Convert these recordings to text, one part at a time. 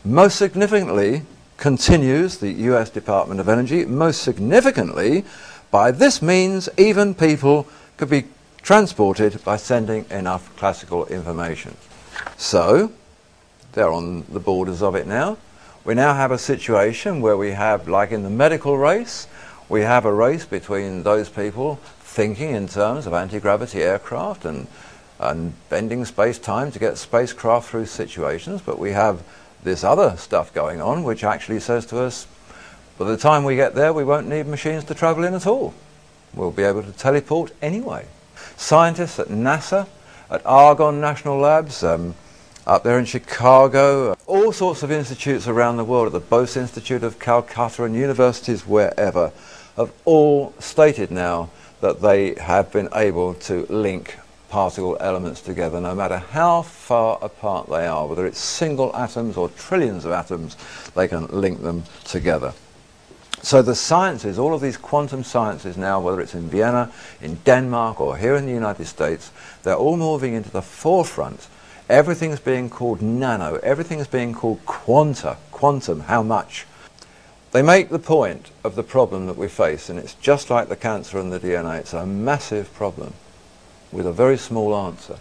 Most significantly, continues the US Department of Energy, most significantly, by this means even people could be transported by sending enough classical information. So, they're on the borders of it now. We now have a situation where we have, like in the medical race, we have a race between those people thinking in terms of anti-gravity aircraft and bending space-time to get spacecraft through situations, but we have this other stuff going on which actually says to us, by the time we get there we won't need machines to travel in at all. We'll be able to teleport anyway. Scientists at NASA, at Argonne National Labs, up there in Chicago, all sorts of institutes around the world, at the Bose Institute of Calcutta and universities wherever, have all stated now that they have been able to link particle elements together, no matter how far apart they are, whether it's single atoms or trillions of atoms, they can link them together. So the sciences, all of these quantum sciences now, whether it's in Vienna, in Denmark, or here in the United States, they're all moving into the forefront. Everything's being called nano, everything's being called quantum, how much? They make the point of the problem that we face, and it's just like the cancer and the DNA, it's a massive problem with a very small answer.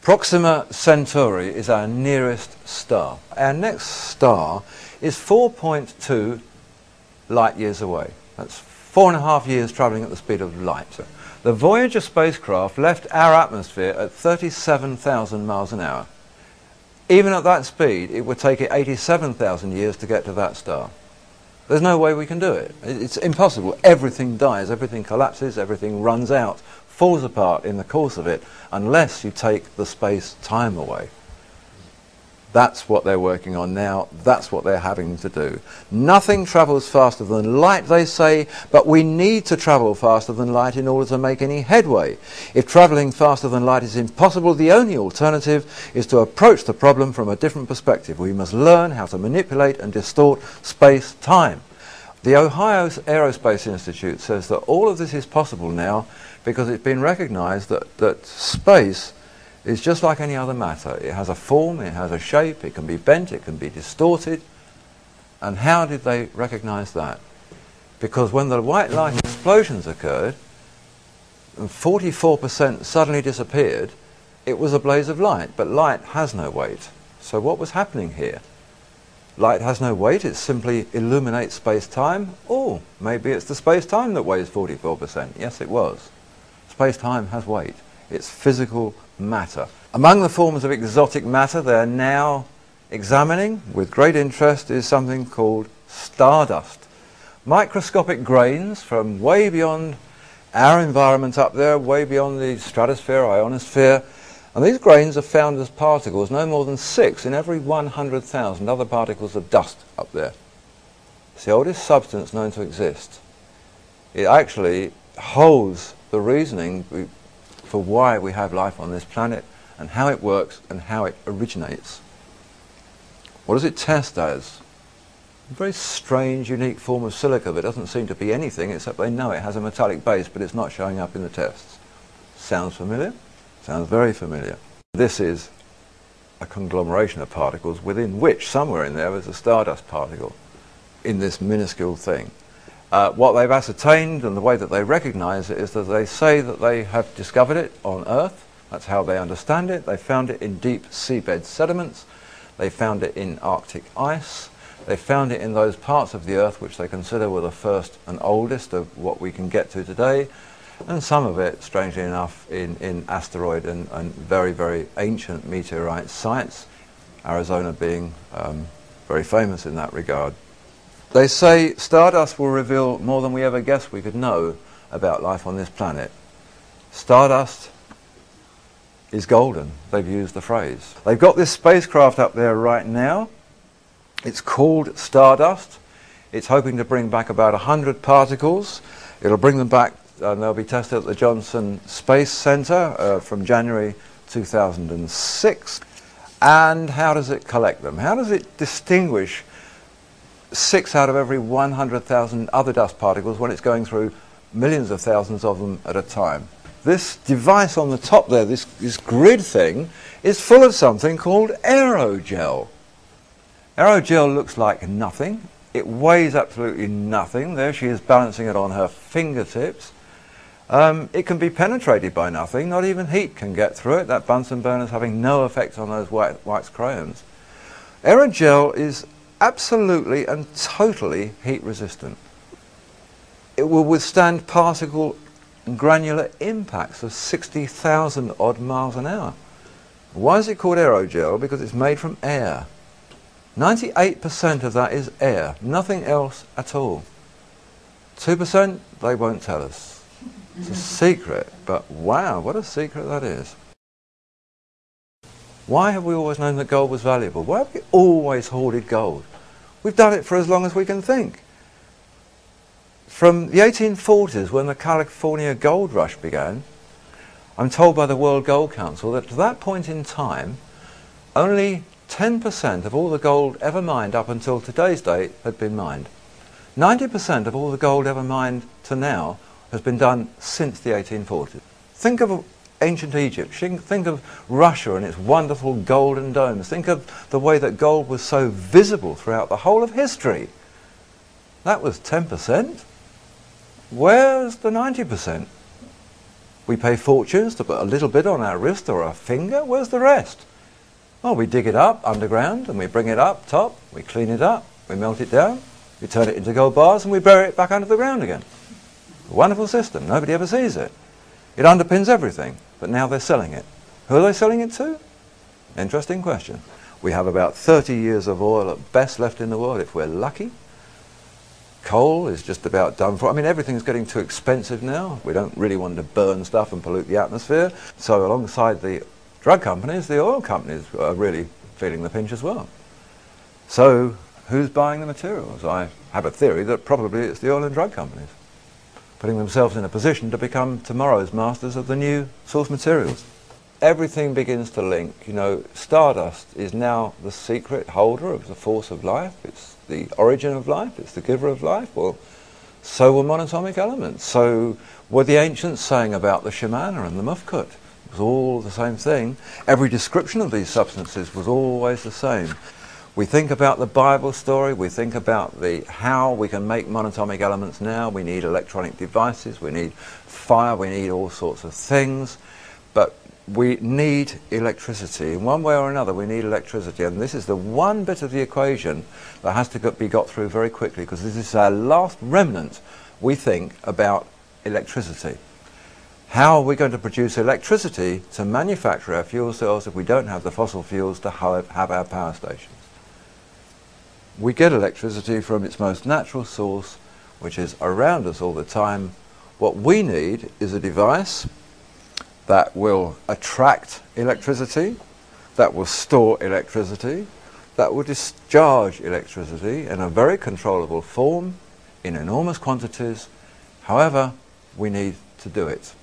Proxima Centauri is our nearest star. Our next star is 4.2 light years away. That's 4.5 years travelling at the speed of light. The Voyager spacecraft left our atmosphere at 37,000 miles an hour. Even at that speed, it would take it 87,000 years to get to that star. There's no way we can do it. It's impossible. Everything dies, everything collapses, everything runs out, falls apart in the course of it, unless you take the space-time away. That's what they're working on now. That's what they're having to do. Nothing travels faster than light, they say, but we need to travel faster than light in order to make any headway. If travelling faster than light is impossible, the only alternative is to approach the problem from a different perspective. We must learn how to manipulate and distort space-time. The Ohio Aerospace Institute says that all of this is possible now because it's been recognized that space is just like any other matter. It has a form, it has a shape, it can be bent, it can be distorted. And how did they recognize that? Because when the white light explosions occurred and 44% suddenly disappeared, it was a blaze of light, but light has no weight. So what was happening here? Light has no weight, it simply illuminates space-time. Oh, maybe it's the space-time that weighs 44%. Yes, it was. Space-time has weight. It's physical matter. Among the forms of exotic matter they are now examining with great interest is something called stardust. Microscopic grains from way beyond our environment up there, way beyond the stratosphere, ionosphere, and these grains are found as particles, no more than 6 in every 100,000 other particles of dust up there. It's the oldest substance known to exist. It actually holds the reasoning for why we have life on this planet and how it works and how it originates. What does it test as? A very strange, unique form of silica that doesn't seem to be anything except they know it has a metallic base, but it's not showing up in the tests. Sounds familiar? Sounds very familiar. This is a conglomeration of particles within which, somewhere in there, is a stardust particle in this minuscule thing. What they've ascertained and the way that they recognize it is that they say that they have discovered it on Earth. That's how they understand it. They found it in deep seabed sediments. They found it in Arctic ice. They found it in those parts of the Earth which they consider were the first and oldest of what we can get to today. And some of it, strangely enough, in asteroid and very, very ancient meteorite sites, Arizona being very famous in that regard. They say stardust will reveal more than we ever guessed we could know about life on this planet. Stardust is golden. They've used the phrase. They've got this spacecraft up there right now. It's called Stardust. It's hoping to bring back about 100 particles. It'll bring them back and they'll be tested at the Johnson Space Center from January 2006. And how does it collect them? How does it distinguish 6 out of every 100,000 other dust particles when it's going through millions of thousands of them at a time? This device on the top there, this grid thing, is full of something called aerogel. Aerogel looks like nothing. It weighs absolutely nothing. There she is balancing it on her fingertips. It can be penetrated by nothing. Not even heat can get through it. That Bunsen burner is having no effect on those wax crayons. Aerogel is absolutely and totally heat resistant. It will withstand particle and granular impacts of 60,000 odd miles an hour. Why is it called aerogel? Because it's made from air. 98% of that is air, nothing else at all. 2%, they won't tell us. It's a secret, but wow, what a secret that is. Why have we always known that gold was valuable? Why have we always hoarded gold? We've done it for as long as we can think. From the 1840s, when the California gold rush began, I'm told by the World Gold Council that to that point in time, only 10% of all the gold ever mined up until today's date had been mined. 90% of all the gold ever mined to now has been done since the 1840s. Think of ancient Egypt. Think of Russia and its wonderful golden domes. Think of the way that gold was so visible throughout the whole of history. That was 10%. Where's the 90%? We pay fortunes to put a little bit on our wrist or our finger. Where's the rest? Well, we dig it up underground and we bring it up top, we clean it up, we melt it down, we turn it into gold bars and we bury it back under the ground again. A wonderful system. Nobody ever sees it. It underpins everything, but now they're selling it. Who are they selling it to? Interesting question. We have about 30 years of oil at best left in the world if we're lucky. Coal is just about done for. I mean, everything's getting too expensive now. We don't really want to burn stuff and pollute the atmosphere. So alongside the drug companies, the oil companies are really feeling the pinch as well. So who's buying the materials? I have a theory that probably it's the oil and drug companies, putting themselves in a position to become tomorrow's masters of the new source materials. Everything begins to link. You know, stardust is now the secret holder of the force of life. It's the origin of life. It's the giver of life. Well, so were monatomic elements. So were the ancients saying about the shamana and the mufkut. It was all the same thing. Every description of these substances was always the same. We think about the Bible story, we think about how we can make monatomic elements now. We need electronic devices, we need fire, we need all sorts of things, but we need electricity. In one way or another, we need electricity, and this is the one bit of the equation that has to be got through very quickly, because this is our last remnant, we think, about electricity. How are we going to produce electricity to manufacture our fuel cells if we don't have the fossil fuels to have our power stations? We get electricity from its most natural source, which is around us all the time. What we need is a device that will attract electricity, that will store electricity, that will discharge electricity in a very controllable form, in enormous quantities. However, we need to do it.